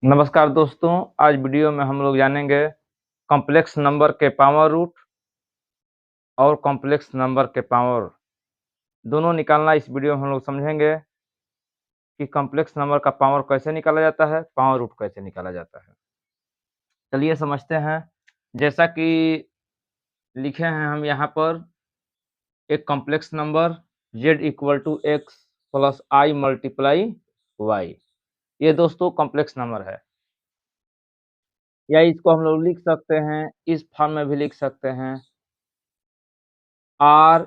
नमस्कार दोस्तों, आज वीडियो में हम लोग जानेंगे कॉम्प्लेक्स नंबर के पावर रूट और कॉम्प्लेक्स नंबर के पावर दोनों निकालना। इस वीडियो में हम लोग समझेंगे कि कॉम्प्लेक्स नंबर का पावर कैसे निकाला जाता है, पावर रूट कैसे निकाला जाता है। चलिए समझते हैं। जैसा कि लिखे हैं हम यहाँ पर, एक complex number z equal to X plus I multiply Y, ये दोस्तों कॉम्प्लेक्स नंबर है। या इसको हम लोग लिख सकते हैं, इस फॉर्म में भी लिख सकते हैं, R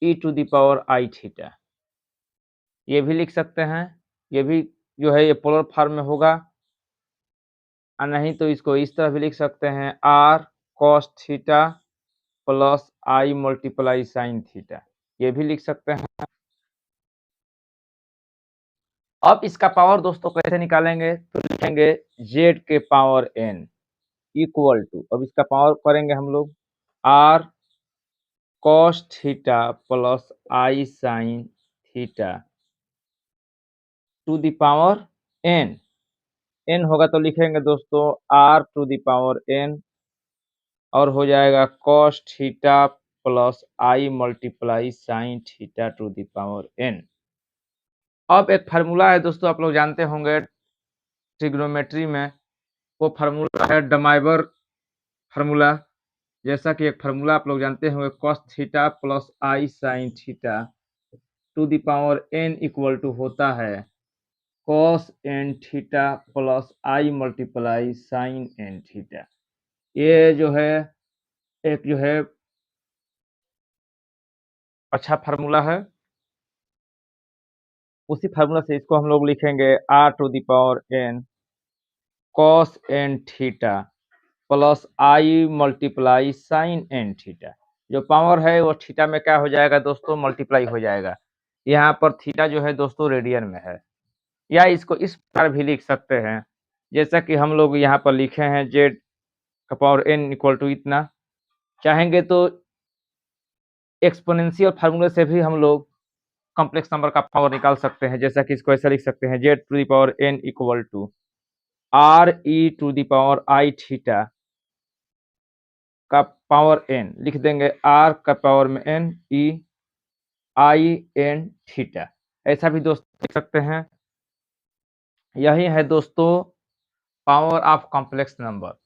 E to the power I theta, ये भी लिख सकते हैं। ये भी जो है ये पोलर फॉर्म में होगा, और नहीं तो इसको इस तरह भी लिख सकते हैं, R cos theta plus I multiply sine theta, ये भी लिख सकते हैं। अब इसका पावर दोस्तों कैसे निकालेंगे, तो लिखेंगे जेड के पावर एन इक्वल टू, अब इसका पावर करेंगे हम लोग, R cos theta plus I sine theta to the power N. N होगा तो लिखेंगे दोस्तों R to the power N, और हो जाएगा cos theta plus I multiply sine theta to the power N. अब एक फार्मूला है दोस्तों, आप लोग जानते होंगे ट्रिग्नोमेट्री में, वो फार्मूला है डमाइवर फार्मूला। जैसा कि एक फार्मूला आप लोग जानते होंगे, cos theta plus I sine theta to the power N equal to होता है cos N theta plus I multiply sine N theta. ये जो है एक जो है अच्छा फार्मूला है। उसी फार्मूला से इसको हम लोग लिखेंगे R to the power N cos N theta plus I multiply sine N theta. जो पावर है वो थीटा में क्या हो जाएगा दोस्तों, मल्टीप्लाई हो जाएगा। यहाँ पर थीटा जो है दोस्तों रेडियन में है। या इसको इस प्रकार भी लिख सकते हैं, जैसा कि हम लोग यहाँ पर लिखे हैं जेड का पावर एन इक्वल टू इतना। चाहेंगे तो एक्सपोनेंशियल फार्मूले से भी हम लोग कॉम्प्लेक्स नंबर का पावर निकाल सकते हैं। जैसा कि इसको ऐसा लिख सकते हैं, Z to the power N equal to R E to the power I theta का पावर एन, लिख देंगे आर का पावर में N E I N theta, ऐसा भी दोस्तों लिख सकते हैं। यही है दोस्तों power of complex number.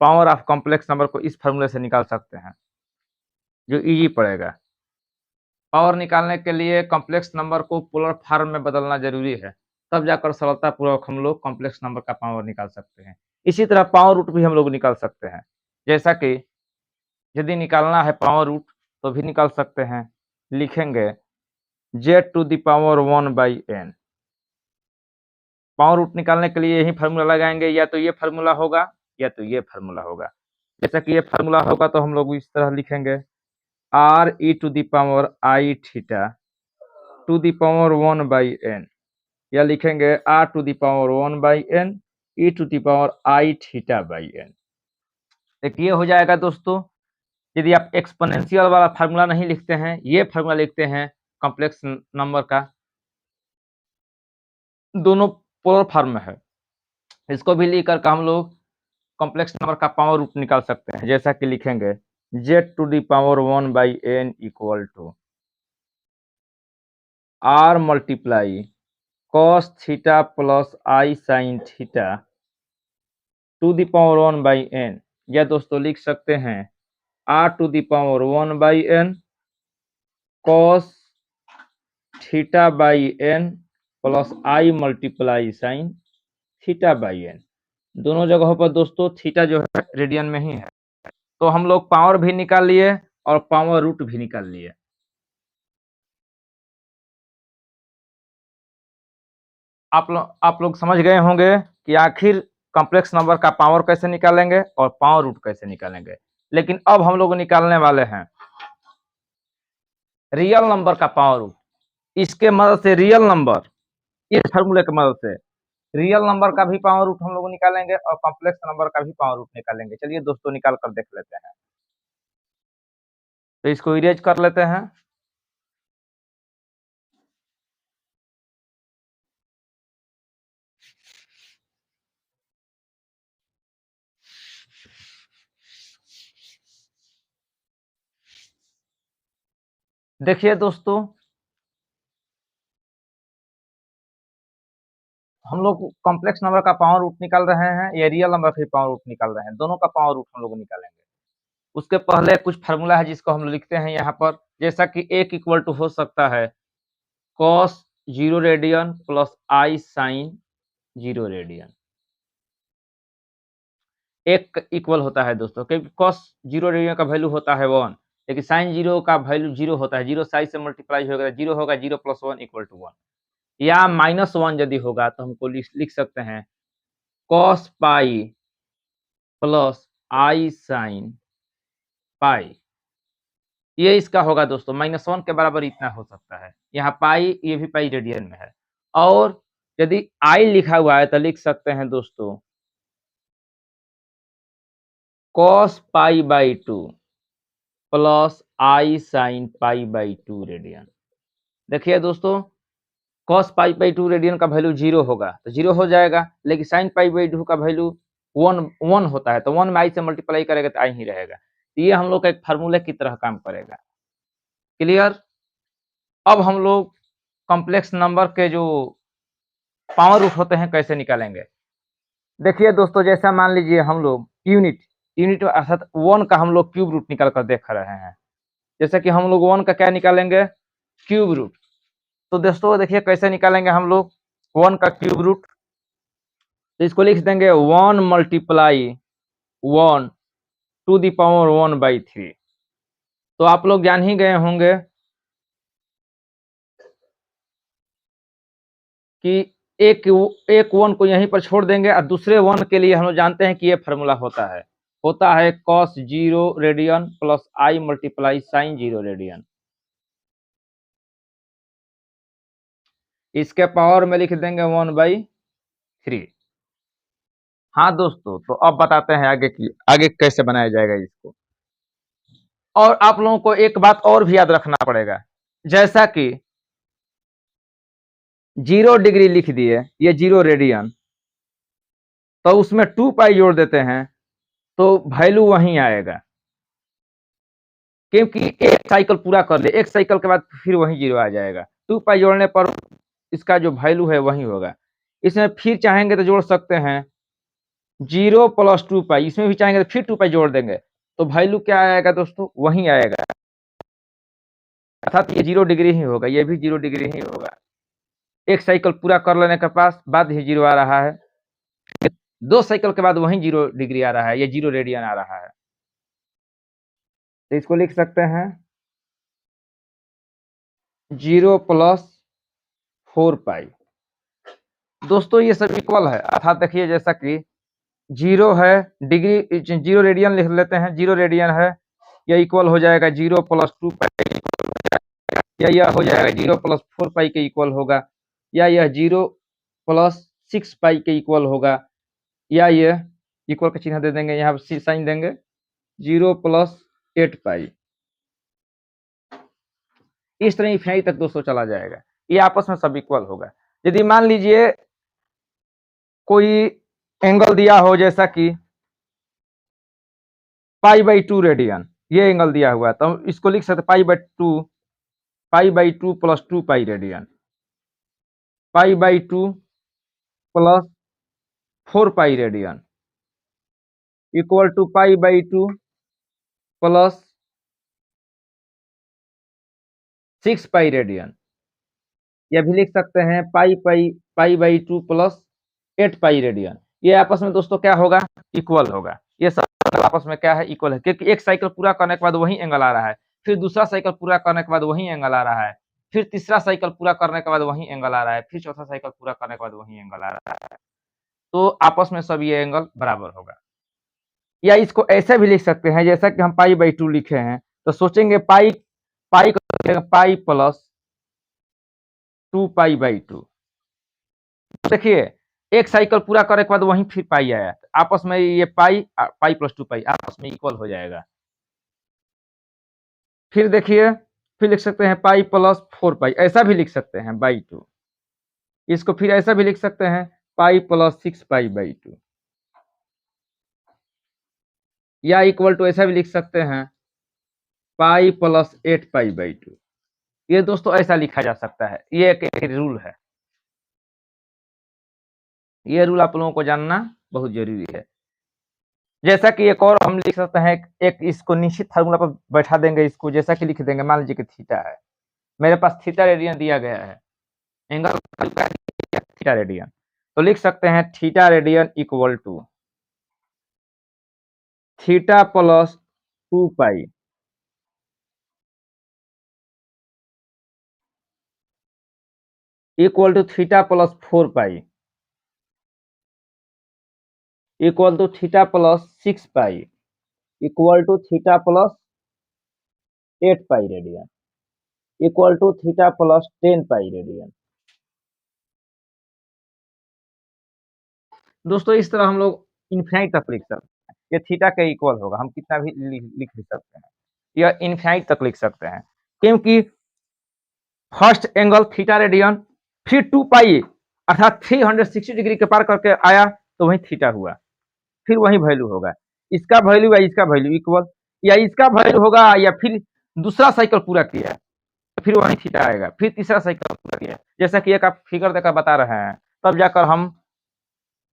Power of complex number को इस फॉर्मूले से निकाल सकते हैं, जो इजी पड़ेगा। पावर निकालने के लिए कॉम्प्लेक्स नंबर को पोलर फॉर्म में बदलना जरूरी है, तब जाकर सरलतापूर्वक हम लोग कॉम्प्लेक्स नंबर का पावर निकाल सकते हैं। इसी तरह पावर रूट भी हम लोग निकाल सकते हैं। जैसा कि यदि निकालना है पावर रूट तो भी निकाल सकते हैं। लिखेंगे Z to the power 1/n। Power root निकालने के लिए यही फार्मूला लगाएंगे, या तो ये फार्मूला होगा या तो ये फार्मूला होगा। जैसा कि ये फार्मूला होगा तो हम लोग इस तरह लिखेंगे, R E to the power I theta to the power 1/n, या लिखेंगे R to the power 1/n E to the power I theta by N. एक ये हो जाएगा दोस्तों। यदि आप एक्सपोनेंशियल वाला फार्मूला नहीं लिखते हैं, ये फार्मूला लिखते हैं कॉम्प्लेक्स नंबर का, दोनों पोलर फॉर्म में है, इसको भी लेकर के हम लोग कॉम्प्लेक्स नंबर का पावर रूट निकाल सकते हैं। जैसा कि लिखेंगे Z to the power 1/n equal to R multiply cos theta plus I sine theta to the power 1/n, या दोस्तों लिख सकते हैं R to the power 1/n cos theta by N plus I multiply sine theta by N. दोनों जगहों पर दोस्तों theta जो है रेडियन में ही है। तो हम लोग पावर भी निकाल लिए और पावर रूट भी निकाल लिए। आप लोग समझ गए होंगे कि आखिर कॉम्प्लेक्स नंबर का पावर कैसे निकालेंगे और पावर रूट कैसे निकालेंगे। लेकिन अब हम लोग निकालने वाले हैं रियल नंबर का पावर रूट। इसके मदद से रियल नंबर, इस फार्मूले की मदद से रियल नंबर का भी पावर रूट हम लोग निकालेंगे और कॉम्प्लेक्स नंबर का भी पावर रूट निकालेंगे। चलिए दोस्तों निकाल कर देख लेते हैं। तो इसको इरेज कर लेते हैं। देखिए दोस्तों, हम लोग कॉम्प्लेक्स नंबर का पावर रूट निकाल रहे हैं, या रियल नंबर का पावर रूट निकाल रहे हैं, दोनों का पावर रूट हम लोग निकालेंगे। उसके पहले कुछ फार्मूला है जिसको हम लिखते हैं यहाँ पर, जैसा कि एक इक्वल टू हो सकता है cos 0 radian plus I sign 0 radian. एक इक्वल होता है दोस्तों, क्योंकि कॉस 0 रेडियन का वैल्यू होता है 1, लेकिन साइन 0 का वैल्यू 0 होता है। 0 साइन से मल्टीप्लाई होगा, 0 होगा, 0 प्लस 1 इक्वल टू 1, या माइनस 1 यदि होगा तो हमको लिख सकते हैं cos pi plus I sine pi. ये इसका होगा दोस्तों, -1 के बराबर इतना हो सकता है। यहाँ पाई, ये भी पाई रेडियन में है। और यदि आई लिखा हुआ है तो लिख सकते हैं दोस्तों cos pi by 2 plus I sine pi by 2 radian. देखिए दोस्तों, कॉस पाई बाई 2 रेडियन का वैल्यू 0 होगा तो 0 हो जाएगा, लेकिन साइन पाई बाई 2 का वैल्यू 1 होता है, तो 1 में आई से मल्टीप्लाई करेगा तो आई ही रहेगा। तो ये हम लोग का एक फार्मूले की तरह काम करेगा। क्लियर? अब हम लोग कॉम्प्लेक्स नंबर के जो पावर रूट होते हैं कैसे निकालेंगे। देखिए दोस्तों, जैसा मान लीजिए हम लोग यूनिट अर्थात 1 का हम लोग क्यूब रूट निकाल कर देख रहे हैं। जैसे कि हम लोग 1 का क्या निकालेंगे, क्यूब रूट। तो दोस्तों देखिए कैसे निकालेंगे हम लोग 1 का क्यूब रूट। तो इसको लिख देंगे 1 मल्टीप्लाई 1 टू दी पावर 1/3। तो आप लोग जान ही गए होंगे कि एक 1 को यहीं पर छोड़ देंगे और दूसरे 1 के लिए हम लोग जानते हैं कि ये फार्मूला होता है cos 0 radian plus I multiply sign 0 radian. इसके पावर में लिख देंगे 1/3। हाँ दोस्तों, तो अब बताते हैं आगे कैसे बनाया जाएगा इसको। और आप लोगों को एक बात और भी याद रखना पड़ेगा, जैसा कि 0 डिग्री लिख दिए, ये 0 रेडियन, तो उसमें 2 पाई जोड़ देते हैं तो वैल्यू वहीं आएगा, क्योंकि एक साइकिल पूरा कर ले, एक साइकिल के बाद फिर वहीं 0 आ जाएगा। 2 पाई जोड़ने पर इसका जो वैल्यू है वही होगा। इसमें फिर चाहेंगे तो जोड़ सकते हैं 0 प्लस 2 पाई, इसमें भी चाहेंगे तो फिर 2 पाई जोड़ देंगे, तो वैल्यू क्या आएगा दोस्तों, वहीं आएगा। अर्थात ये 0 डिग्री ही होगा, ये भी 0 डिग्री ही होगा। एक साइकिल पूरा कर लेने के बाद ही 0 आ रहा है, 2 साइकिल के बाद वहीं 0 डिग्री आ रहा है, ये 0 रेडियन आ रहा है। तो इसको लिख सकते हैं 0 प्लस 4 पाई। दोस्तों ये सब इक्वल है, अर्थात देखिए जैसा कि 0 है डिग्री, 0 रेडियन लिख लेते हैं, 0 रेडियन है, यह इक्वल हो जाएगा 0 प्लस 2 पाई, या यह हो जाएगा 0 प्लस 4 पाई के इक्वल होगा, या यह 0 प्लस 6 पाई के इक्वल होगा, या यह इक्वल का चिन्ह दे देंगे, यहाँ पर साइन देंगे 0 प्लस 8 पाई। इस तरह इन्फिनिटी तक दोस्तों चला जाएगा, ये आपस में सब इक्वल होगा। यदि मान लीजिए कोई एंगल दिया हो, जैसा कि π/2 रेडियन, ये एंगल दिया हुआ है, तो इसको लिख सकते π/2 plus 2 pi radian, π/2 plus 4 pi radian equal to π/2 plus 6 pi radian. यह भी लिख सकते हैं π/2 प्लस 8 पाई रेडियन। ये आपस में दोस्तों क्या होगा, इक्वल होगा। ये सब आपस में क्या है, इक्वल है, क्योंकि एक साइकिल पूरा करने के बाद वही एंगल आ रहा है, फिर दूसरा साइकिल पूरा करने के बाद वही एंगल आ रहा है, फिर तीसरा साइकिल पूरा करने के बाद वही एंगल आ रहा है, फिर चौथा साइकिल पूरा करने के बाद वही एंगल आ रहा है। तो आपस में सब ये एंगल बराबर होगा। या इसको ऐसे भी लिख सकते हैं, जैसा कि हम π/2 लिखे हैं, तो सोचेंगे पाई पाई को पाई प्लस 2 π/2। देखिए एक साइकिल पूरा करने के बाद वहीं फिर पाई आया, आपस में ये पाई प्लस 2 पाई आपस में इक्वल हो जाएगा। फिर देखिए, फिर लिख सकते हैं पाई प्लस 4 पाई, ऐसा भी लिख सकते हैं /2। इसको फिर ऐसा भी लिख सकते हैं पाई प्लस 6 पाई/2, या इक्वल टू ऐसा भी लिख सकते हैं पाई प्लस 8 पाई/2। ये दोस्तों ऐसा लिखा जा सकता है, ये एक रूल है। ये रूल आप लोगों को जानना बहुत जरूरी है। जैसा कि एक और हम लिख सकते हैं, एक इसको निश्चित फार्मूला पर बैठा देंगे इसको, जैसा कि लिख देंगे, मान लीजिए कि थीटा है, मेरे पास थीटा रेडियन दिया गया है, एंगल थीटा रेडियन, तो लिख सकते हैं theta radian equal to theta plus 2 pi equal to theta plus 4 pi equal to theta plus 6 pi equal to theta plus 8 pi radian equal to theta plus 10 pi radian. दोस्तों इस तरह हम लोग infinite तक लिख सकते हैं, ये थीटा के इक्वल होगा, हम कितना भी लिख भी सकते हैं, यह इनफाइनाइट तक लिख सकते हैं, क्योंकि फर्स्ट एंगल थीटा रेडियन, फिर 2 पाई अर्थात 360 डिग्री के पार करके आया तो वही थीटा हुआ, फिर वही वैल्यू होगा, इसका वैल्यू या इसका वैल्यू इक्वल, या इसका वैल्यू होगा या फिर दूसरा साइकिल पूरा किया तो फिर वही थीटा आएगा, फिर तीसरा साइकिल पूरा किया, जैसा कि एक आप फिगर देकर बता रहे हैं, तब जाकर हम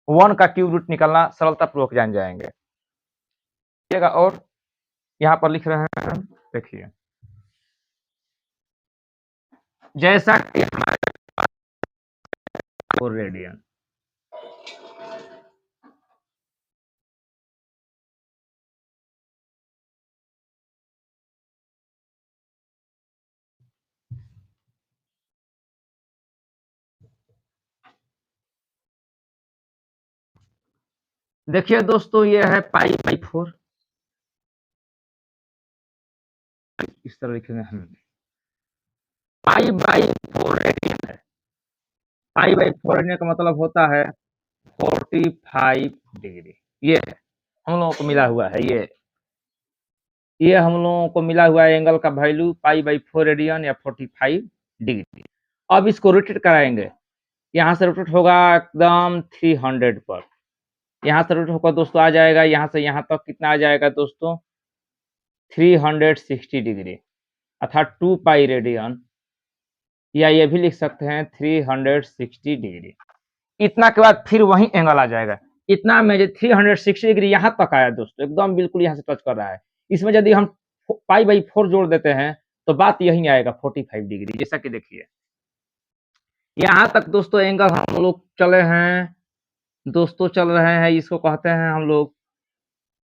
1 का क्यूब रूट निकालना सरलता पूर्वक जान जाएंगे। और यहाँ पर लिख रहे हैं, देखिए जैसा कि हमारे 4 रेडियन, देखिए दोस्तों ये है पाई बाई 4, इस तरह लिखेंगे हम, पाई बाई 4 रेडियन है, पाई बाई 4 रेडियन का मतलब होता है 45 डिग्री, ये है हम लोगों को मिला हुआ है, ये हम लोगों को मिला हुआ है एंगल का वैल्यू पाई बाई 4 रेडियन या 45 डिग्री। अब इसको रोटेट कराएंगे, यहाँ से रोटेट होगा एकदम 300 पर, यहाँ से रोटेट होकर दोस्तों आ जाएगा यहाँ से यहाँ तक कितना आ जाएगा दोस्तों 360 डिग्री अर्थात 2 पाई रेडियन, या ये भी लिख सकते हैं 360 डिग्री। इतना के बाद फिर वही एंगल आ जाएगा, इतना में 360 डिग्री यहाँ तक आया दोस्तों, एकदम बिल्कुल यहाँ से टच कर रहा है, इसमें यदि हम पाई बाई 4 जोड़ देते हैं तो बात यही आएगा 45 डिग्री। जैसा कि देखिए यहाँ तक दोस्तों एंगल हम लोग चले हैं दोस्तों, चल रहे हैं, इसको कहते हैं हम लोग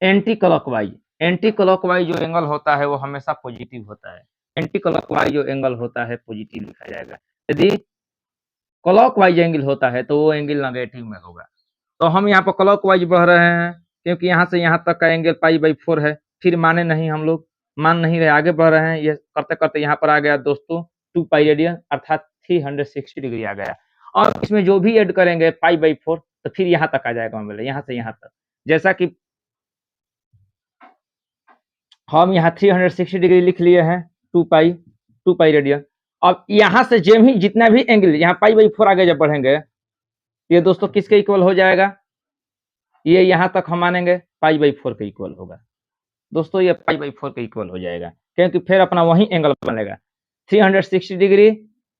एंटी क्लॉकवाइज। एंटी क्लॉकवाइज जो एंगल होता है वो हमेशा पॉजिटिव होता है, एंटी क्लॉकवाइज जो एंगल होता है पॉजिटिव लिखा जाएगा, यदि क्लॉकवाइज एंगल होता है तो वो एंगल नेगेटिव में होगा। तो हम यहाँ पर क्लॉकवाइज बढ़ रहे हैं क्योंकि यहाँ से यहाँ तक का एंगल पाई बाई 4 है, फिर माने नहीं, हम लोग मान नहीं रहे, आगे बढ़ रहे हैं, ये करते करते यहाँ पर आ गया दोस्तों 2 पाई रेडियन अर्थात 360 डिग्री आ गया, और इसमें जो भी ऐड करेंगे पाई बाई 4 तो फिर यहाँ तक आ जाएगा, मतलब यहाँ से यहाँ तक, जैसा कि हम यहाँ 360 डिग्री लिख लिए हैं 2 पाई रेडियन। अब यहाँ से जो भी जितना भी एंगल यहाँ पाई बाई 4 आगे जब बढ़ेंगे ये दोस्तों किसके इक्वल हो जाएगा, ये यहाँ तक हम मानेंगे पाई बाई 4 के इक्वल होगा दोस्तों, ये पाई बाई 4 के इक्वल हो जाएगा, क्योंकि फिर अपना वही एंगल बनेगा 360 डिग्री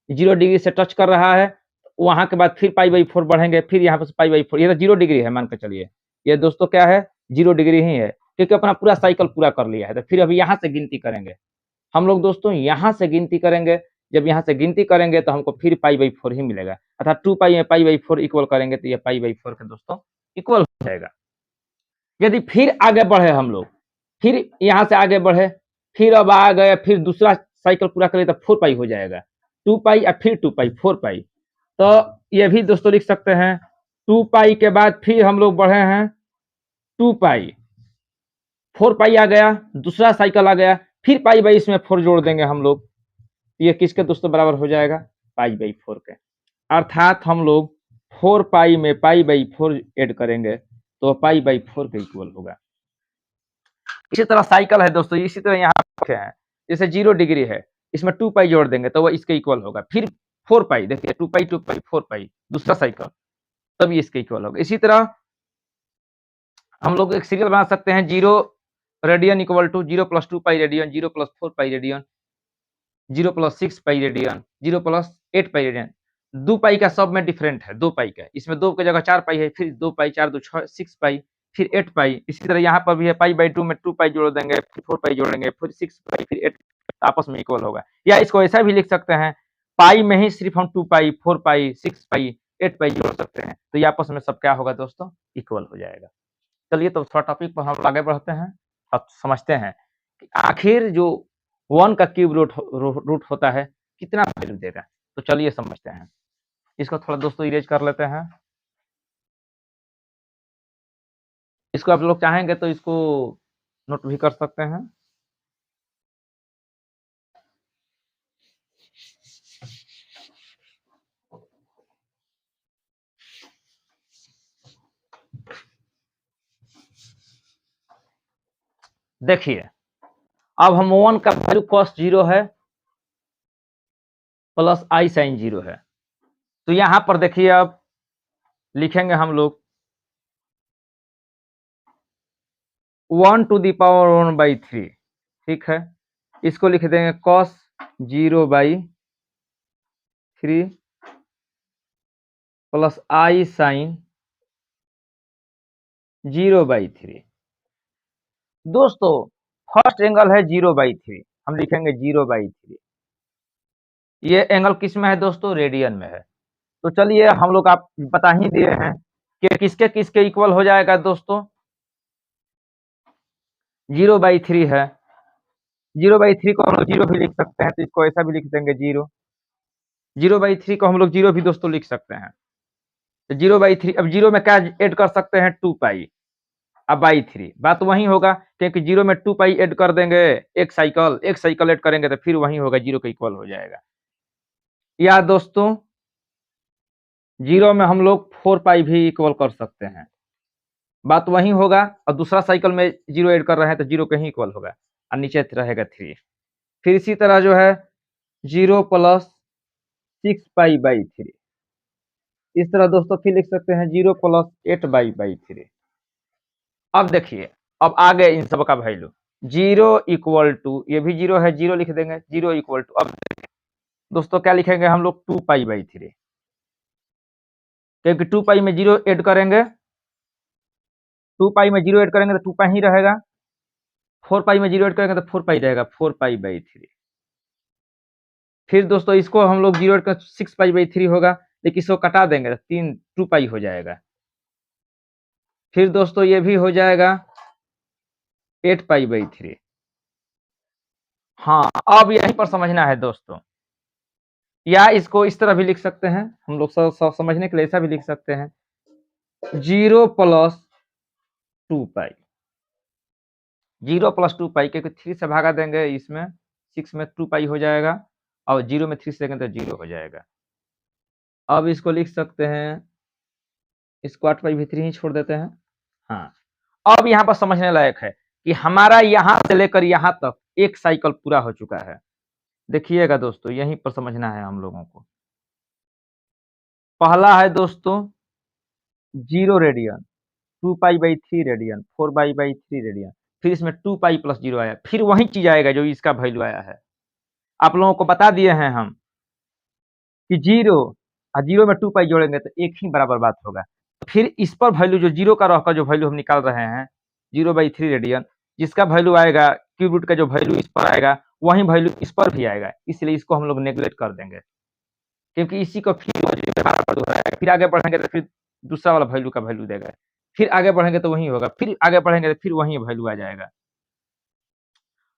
0 डिग्री से टच कर रहा है, वहां के बाद फिर पाई बाई 4 बढ़ेंगे, फिर यहाँ पर पाई बाई 4, ये तो 0 डिग्री है मान के चलिए, ये दोस्तों क्या है 0 डिग्री ही है, क्योंकि अपना पूरा साइकिल पूरा कर लिया है, तो फिर अभी यहाँ से गिनती करेंगे हम लोग दोस्तों, यहाँ से गिनती करेंगे, जब यहाँ से गिनती करेंगे तो हमको फिर पाई बाई 4 ही मिलेगा, अर्थात 2 पाई में पाई बाई 4 इक्वल करेंगे तो ये पाई बाई 4 के दोस्तों इक्वल हो जाएगा। यदि फिर आगे बढ़े हम लोग, फिर यहाँ से आगे बढ़े, फिर अब आ गए, फिर दूसरा साइकिल पूरा करें तो 4 पाई हो जाएगा, 2 पाई या फिर 2 पाई 4 पाई, तो ये भी दोस्तों लिख सकते हैं 2 पाई के बाद फिर हम लोग बढ़े हैं 2 पाई, 4 पाई आ गया, दूसरा साइकिल आ गया, फिर पाई बाई इसमें 4 जोड़ देंगे हम लोग, ये किसके दोस्तों बराबर हो जाएगा पाई बाई 4 के, अर्थात हम लोग 4 पाई में पाई बाई 4 ऐड करेंगे तो पाई बाई 4 के इक्वल होगा। इसी तरह साइकिल है दोस्तों, इसी तरह यहाँ पे है, जैसे 0 डिग्री है, इसमें 2 पाई जोड़ देंगे तो वो इसके इक्वल होगा, फिर 4 पाई, देखिए 2 पाई 4 पाई दूसरा साइकिल, तब ये इसके इक्वल होगा। इसी तरह हम लोग एक सीरियल बना सकते हैं 0 radian equal to 0 plus 2 pi radian, 0 plus 4 pi radian, 0 plus 6 pi radian, 0 plus 8 pi radian. 2 pi का सब में डिफरेंट है, 2 पाई का, इसमें 2 की जगह 4 पाई है, फिर 2 पाई 4 2 6 6 पाई, फिर 8 पाई। इसी तरह यहाँ पर भी है, पाई बाई 2 में 2 पाई जोड़ देंगे, फिर 4 पाई जोड़ेंगे, फिर 6 पाई, फिर 8, आपस में इक्वल होगा। या इसको ऐसा भी लिख सकते हैं, पाई में ही सिर्फ हम 2 पाई 4 पाई 6 पाई 8 पाई जोड़ सकते हैं, तो ये आपस में सब क्या होगा दोस्तों, इक्वल हो जाएगा। चलिए तो थोड़ा टॉपिक पर हम आगे बढ़ते हैं, अब समझते हैं कि आखिर जो 1 का क्यूब रूट होता है कितना वैल्यू देगा। तो चलिए समझते हैं, इसको थोड़ा दोस्तों इरेज कर लेते हैं। इसको आप लोग चाहेंगे तो इसको नोट भी कर सकते हैं। देखिए, अब हम 1 का वैल्यू कॉस 0 है प्लस आई साइन 0 है, तो यहां पर देखिए अब लिखेंगे हम लोग 1 टू दी पावर 1/3, ठीक है। इसको लिख देंगे कॉस 0/3 प्लस आई साइन 0/3। दोस्तों फर्स्ट एंगल है 0/3, हम लिखेंगे 0/3। ये एंगल किस में है दोस्तों, रेडियन में है। तो चलिए हम लोग आप बता ही दिए हैं कि किसके किसके इक्वल हो जाएगा दोस्तों, 0/3 है। 0/3 को हम लोग 0 भी लिख सकते हैं, तो इसको ऐसा भी लिख देंगे 0। 0/3 को हम लोग 0 भी दोस्तों लिख सकते हैं। तो 0/3, अब 0 में क्या ऐड कर सकते हैं, 2 पाई, अब बाई 3 बात वही होगा, क्योंकि 0 में 2 पाई ऐड कर देंगे, एक साइकिल ऐड करेंगे तो फिर वही होगा, 0 के इक्वल हो जाएगा। या दोस्तों 0 में हम लोग 4 पाई भी इक्वल कर सकते हैं, बात वही होगा, और दूसरा साइकिल में 0 ऐड कर रहे हैं तो 0 के ही इक्वल होगा, और नीचे रहेगा 3। फिर इसी तरह जो है 0 प्लस 6 पाई बाई 3, इस तरह दोस्तों फिर लिख सकते हैं 0 प्लस 8 बाई 3। अब देखिए, अब आ गए इन सब का वैल्यू, 0 इक्वल टू, ये भी 0 है, 0 लिख देंगे, 0 इक्वल टू, अब दोस्तों क्या लिखेंगे हम लोग, 2 पाई बाई 3, क्योंकि 2 पाई में 0 ऐड करेंगे, 2 पाई में 0 ऐड करेंगे तो 2 पाई ही रहेगा, 4 पाई में 0 ऐड करेंगे तो 4 पाई रहेगा, 4 पाई बाई 3। फिर दोस्तों इसको हम लोग 0 ऐड कर 6 पाई बाई 3 होगा, लेकिन इसको कटा देंगे तो 2 पाई हो जाएगा। फिर दोस्तों ये भी हो जाएगा 8 पाई बाई 3। हाँ, अब यहीं पर समझना है दोस्तों, या इसको इस तरह भी लिख सकते हैं हम लोग, समझने के लिए ऐसा भी लिख सकते हैं, 0 प्लस 2 पाई, 0 प्लस 2 पाई, क्योंकि 3 से भागा देंगे इसमें, 6 में 2 पाई हो जाएगा, और 0 में 3 से देंगे तो 0 हो जाएगा। अब इसको लिख सकते हैं, इसको 8 पाई भीतर ही छोड़ देते हैं। हाँ, अब यहाँ पर समझने लायक है कि हमारा यहाँ से लेकर यहाँ तक एक साइकिल पूरा हो चुका है। देखिएगा दोस्तों, यहीं पर समझना है हम लोगों को। पहला है दोस्तों 0 radian, 2 pi by 3 radian, 4 pi by 3 radian, फिर इसमें 2 पाई प्लस 0 आया, फिर वही चीज आएगा जो इसका वैल्यू आया है। आप लोगों को बता दिए हैं हम कि 0 और 0 में 2 पाई जोड़ेंगे तो एक ही बराबर बात होगा। फिर इस पर वैल्यू जो 0 का रहकर जो वैल्यू हम निकाल रहे हैं, 0/3 रेडियन, जिसका वैल्यू आएगा, क्यूब रूट का जो वैल्यू इस पर आएगा, वही वैल्यू इस पर भी आएगा, इसलिए इसको हम लोग नेग्लेक्ट कर देंगे, क्योंकि इसी को फिर बराबर दोहराएगा। फिर आगे बढ़ेंगे तो फिर दूसरा वाला वैल्यू का वैल्यू देगा, फिर आगे बढ़ेंगे तो वही होगा, फिर आगे बढ़ेंगे तो फिर वही वैल्यू आ जाएगा।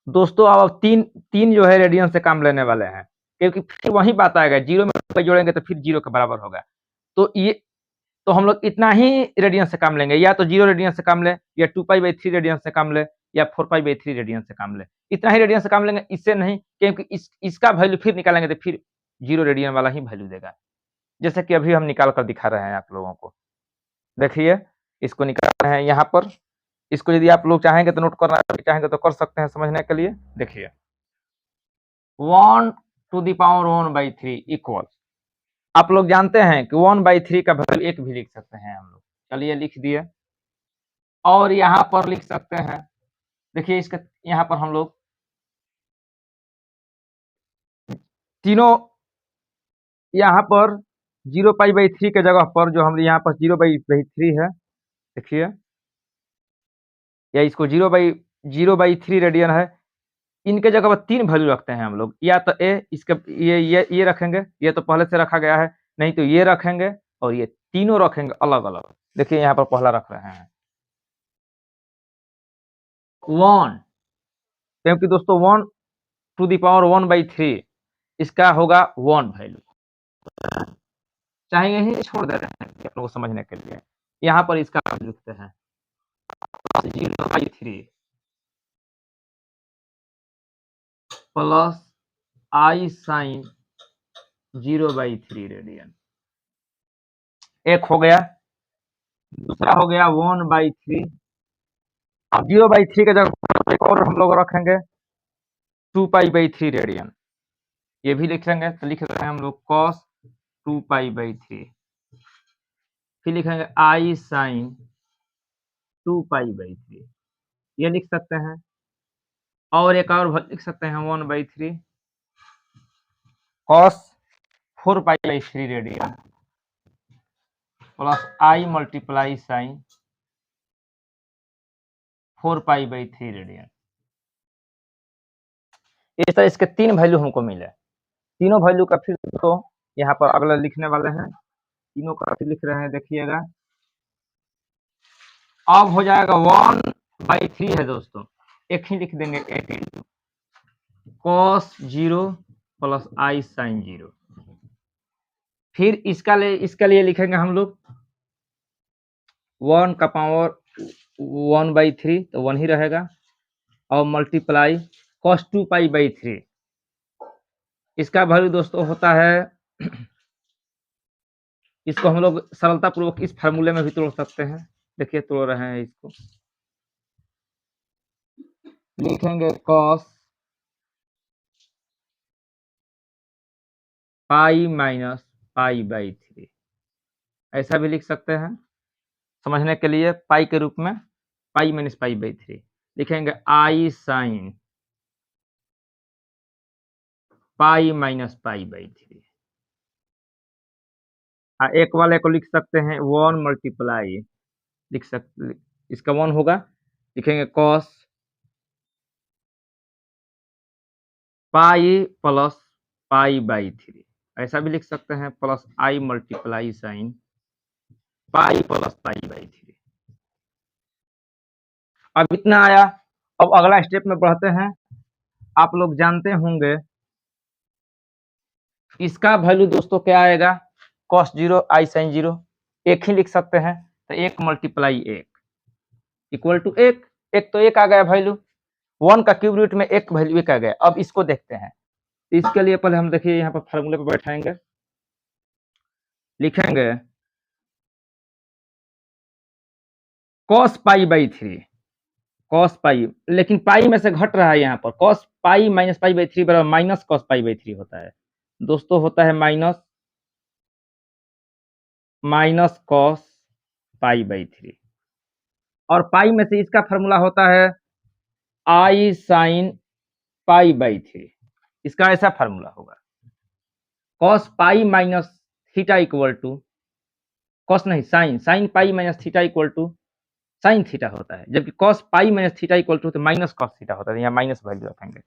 दोस्तों अब तीन जो है रेडियन से काम लेने वाले हैं, क्योंकि फिर वही बात आएगा, 0 में 2 जोड़ेंगे तो फिर 0 के बराबर होगा। तो ये, तो हम लोग इतना ही रेडियन से काम लेंगे, या तो 0 रेडियन से काम ले, या 2 पाई बाई 3 रेडियन से काम ले, या 4 पाई बाई 3 रेडियन से काम ले। इतना ही रेडियन से काम लेंगे, इससे नहीं, क्योंकि इसका वैल्यू फिर निकालेंगे तो फिर 0 रेडियन वाला ही वैल्यू देगा, जैसे कि अभी हम निकाल कर दिखा रहे हैं आप लोगों को। देखिए, इसको निकाल रहे हैं यहाँ पर, इसको यदि आप लोग चाहेंगे तो नोट करना चाहेंगे तो कर सकते हैं समझने के लिए। देखिए 1 टू दी पावर 1/3 इक्वल, आप लोग जानते हैं कि 1/3 का वैल्यू 1 भी लिख सकते हैं हम लोग, चलिए लिख दिए। और यहाँ पर लिख सकते हैं, देखिए इसका यहाँ पर हम लोग तीनों यहाँ पर 0π/3 के जगह पर जो हम यहाँ पर 0/3 है, देखिए, या इसको 0/3 रेडियन है, इनके जगह पर 3 वैल्यू रखते हैं हम लोग। या तो इसके ये रखेंगे, ये तो पहले से रखा गया है, नहीं तो ये रखेंगे और ये तीनों रखेंगे अलग-अलग। देखिए यहाँ पर पहला रख रहे हैं 1, क्योंकि दोस्तों 1⁻⁴ इसका होगा 1 वैल्यू। चाहे यही छोड़ दे रहे हैं आप लोगों को समझने के लिए। यहाँ पर इसका लिखते हैं 0/3 प्लस I sin 0/3 रेडियन। एक हो गया, दूसरा हो गया 1/3। अब 0/3 के जगह एक और हम लोग रखेंगे 2π/3 रेडियन। ये भी लिखेंगे तो लिख रहे हैं हम लोग cos 2π/3। फिर लिखेंगे I sin 2π/3, ये लिख सकते हैं। और एक और लिख सकते हैं 1/3 cos 4π/3 radian plus I multiply sin 4π/3 radian. इस तरह इसके 3 वैल्यू हमको मिले। तीनों वैल्यू का फिर तो यहाँ पर अगला लिखने वाले हैं, तीनों का फिर लिख रहे हैं, देखिएगा। अब हो जाएगा 1/3 है दोस्तों, एक ही लिख देंगे 8 cos 0 प्लस I sin 0। फिर इसका लिए लिखेंगे हम लोग 1 का पावर 1/3, तो 1 ही रहेगा, और मल्टीप्लाई cos 2π/3। इसका वैल्यू दोस्तों होता है, इसको हम लोग सरलता पूर्वक इस फार्मूले में भी तोड़ सकते हैं। देखिए तोड़ रहे हैं, इसको लिखेंगे cos पाई माइनस π/3। ऐसा भी लिख सकते हैं समझने के लिए, पाई के रूप में, पाई माइनस π/3। लिखेंगे I sin पाई माइनस π/3। एक वाले को लिख सकते हैं 1 मल्टीप्लाई, लिख सकते, इसका 1 होगा, लिखेंगे cos पाई प्लस π/3। ऐसा भी लिख सकते हैं plus I multiply sine pi plus π/3। अब इतना आया। अब अगला स्टेप में बढ़ते हैं। आप लोग जानते होंगे इसका वैल्यू दोस्तों क्या आएगा, cos 0 I sin 0, एक ही लिख सकते हैं, तो 1 मल्टीप्लाई 1 इक्वल टू 1। एक तो 1 आ गया वैल्यू, 1 का क्यूब रूट में एक वैल्यू 1 आ गया। अब इसको देखते हैं, इसके लिए पहले हम देखिए यहाँ पर फार्मूले पे बैठाएंगे, लिखेंगे cos π/3, cos पाई, लेकिन पाई में से घट रहा है यहाँ पर, cos पाई माइनस π/3 बराबर माइनस cos π/3 होता है दोस्तों, होता है माइनस cos π/3। और पाई में से इसका फार्मूला होता है I sin π/3। इसका ऐसा फार्मूला होगा cos pi minus theta equal to, cos नहीं sin pi minus theta equal to sine theta होता है, जबकि cos pi minus theta equal to तो माइनस cos थीटा होता है। यहाँ माइनस वैल्यू रखेंगे,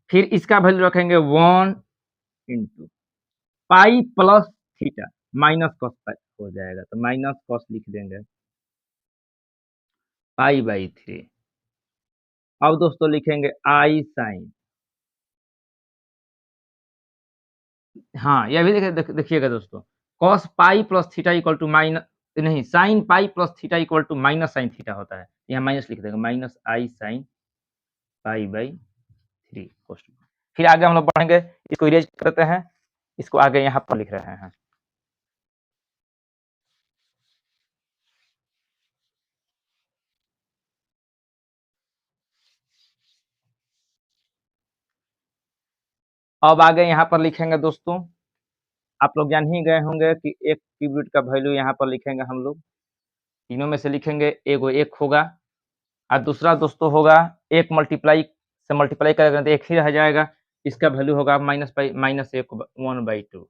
फिर इसका वैल्यू रखेंगे 1 into pi plus theta minus cos पाई हो जाएगा, तो माइनस cos लिख देंगे π/3। अब दोस्तों लिखेंगे I साइन, हाँ यह भी देखिएगा दोस्तों, cos pi plus theta equal to minus, नहीं sine pi plus theta equal to minus sine theta होता है, यहाँ माइनस लिख देंगे, माइनस I साइन π/3। फिर आगे हम लोग बढ़ेंगे, इसको इरेज करते हैं, इसको आगे यहाँ पर लिख रहे हैं। अब आगे यहाँ पर लिखेंगे दोस्तों, आप लोग जान ही गए होंगे कि एक क्यूब रूट का वैल्यू यहाँ पर लिखेंगे हम लोग, तीनों में से लिखेंगे, एगो 1 होगा और दूसरा दोस्तों होगा 1 मल्टीप्लाई से मल्टीप्लाई करेंगे तो 1 ही रह जाएगा, इसका वैल्यू होगा -1/2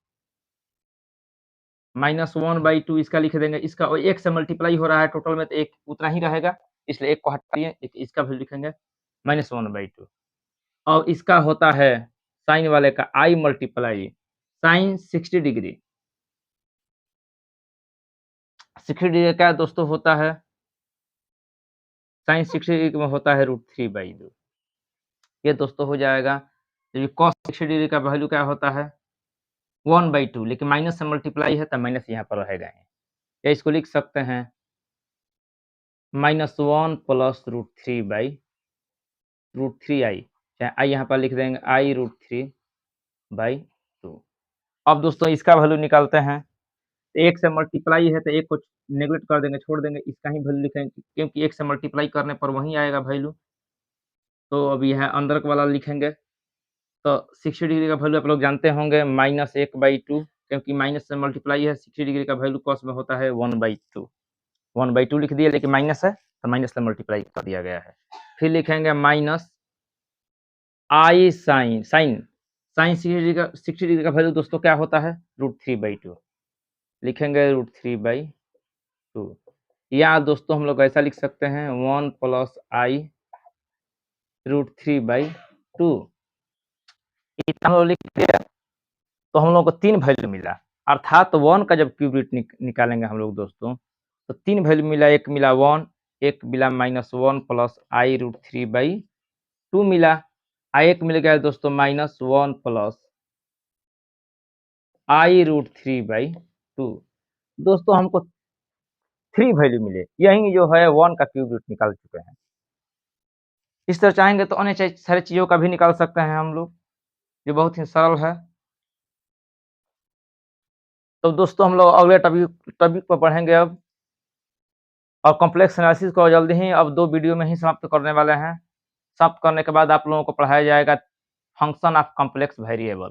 -1/2 इसका लिख देंगे। इसका 1 से मल्टीप्लाई हो रहा है टोटल में, तो 1 उतना ही रहेगा, इसलिए 1 को हटा दिए, इसका वैल्यू लिखेंगे -1/2। और इसका होता है साइन वाले का i multiply sine 60 degree. 60 degree क्या दोस्तों होता है, साइन 60 डिग्री में होता है √3/2। ये दोस्तों हो जाएगा। तो cos 60 डिग्री का वैल्यू क्या होता है 1/2, लेकिन माइनस से मल्टीप्लाई है तो माइनस यहाँ पर रहेगा, या इसको लिख सकते हैं -1 प्लस √3/√3i, चाहे i यहाँ पर लिख देंगे i√3/2। अब दोस्तों इसका वैल्यू निकालते हैं। 1 से मल्टीप्लाई है तो 1 को नेगलेक्ट कर देंगे, छोड़ देंगे, इसका ही वैल्यू लिखेंगे, क्योंकि 1 से मल्टीप्लाई करने पर वही आएगा वैल्यू। तो अब यह अंदर का वाला लिखेंगे, तो 60 डिग्री का वैल्यू आप लोग जानते होंगे -1/2, क्योंकि माइनस से मल्टीप्लाई है। 60 डिग्री का वैल्यू कॉस में होता है 1/2। 1/2 लिख दिया, लेकिन माइनस है तो माइनस से मल्टीप्लाई कर दिया गया है। फिर लिखेंगे माइनस i साइन 60 डिग्री का वैल्यू दोस्तों क्या होता है √3/2, लिखेंगे √3/2। या दोस्तों हम लोग ऐसा लिख सकते हैं 1 प्लस i √3/2। इतना हम लोग लिख दिया, तो हम लोग को 3 वैल्यू मिला, अर्थात 1 का जब क्यूब रूट निकालेंगे हम लोग दोस्तों, तो 3 वैल्यू मिला। एक मिला 1, एक मिला -1 प्लस i √3/2 मिला, एक मिल गया दोस्तों -1 प्लस i √3/2। दोस्तों हमको 3 वैल्यू मिले, यही जो है 1 का क्यूब रूट निकाल चुके हैं। इस तरह चाहेंगे तो अन्य सारी चीज़ों का भी निकाल सकते हैं हम लोग, जो बहुत ही सरल है। तो दोस्तों हम लोग अगले टॉपिक पर बढ़ेंगे अब, और कॉम्प्लेक्स एनालिसिस को जल्दी ही अब 2 वीडियो में ही समाप्त करने वाले हैं। समाप्त करने के बाद आप लोगों को पढ़ाया जाएगा function of complex variable.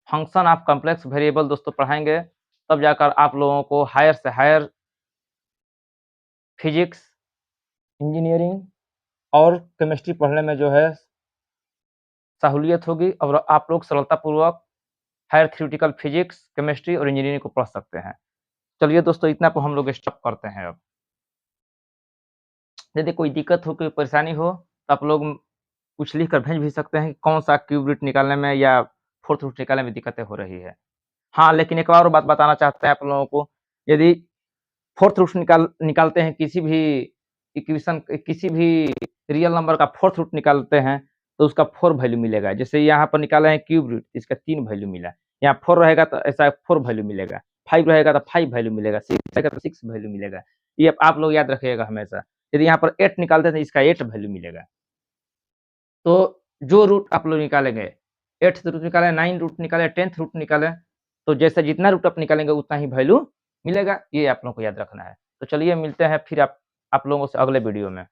Function of complex variable दोस्तों पढ़ाएंगे, तब जाकर आप लोगों को हायर से हायर फिजिक्स, इंजीनियरिंग और केमिस्ट्री पढ़ने में जो है सहूलियत होगी, और आप लोग सरलतापूर्वक हायर थ्योरेटिकल फिजिक्स, केमिस्ट्री और इंजीनियरिंग को पढ़ सकते हैं। चलिए दोस्तों, इतना को हम लोग स्टॉप करते हैं अब। यदि कोई दिक्कत हो, कोई परेशानी हो, तो आप लोग कुछ लिख कर भेज भी सकते हैं कि कौन सा क्यूब रूट निकालने में या फोर्थ रूट निकालने में दिक्कतें हो रही है। हाँ, लेकिन एक और बात बताना चाहते हैं आप लोगों को, यदि फोर्थ रूट निकालते हैं किसी भी इक्वेशन, किसी भी रियल नंबर का फोर्थ रूट निकालते हैं, तो उसका 4 वैल्यू मिलेगा। जैसे यहाँ पर निकाला है क्यूब रूट, इसका 3 वैल्यू मिला। यहाँ 4 रहेगा तो ऐसा 4 वैल्यू मिलेगा, 5 रहेगा तो 5 वैल्यू मिलेगा, 6 रहेगा तो 6 वैल्यू मिलेगा। ये आप लोग याद रखिएगा हमेशा। यदि यहाँ पर 8 निकालते हैं तो इसका 8 वैल्यू मिलेगा। तो जो रूट आप लोग निकालेंगे, 8th रूट निकाले, 9th रूट निकाले, 10th रूट निकाले, तो जैसे जितना रूट आप निकालेंगे उतना ही वैल्यू मिलेगा। ये आप लोगों को याद रखना है। तो चलिए मिलते हैं फिर आप लोगों से अगले वीडियो में।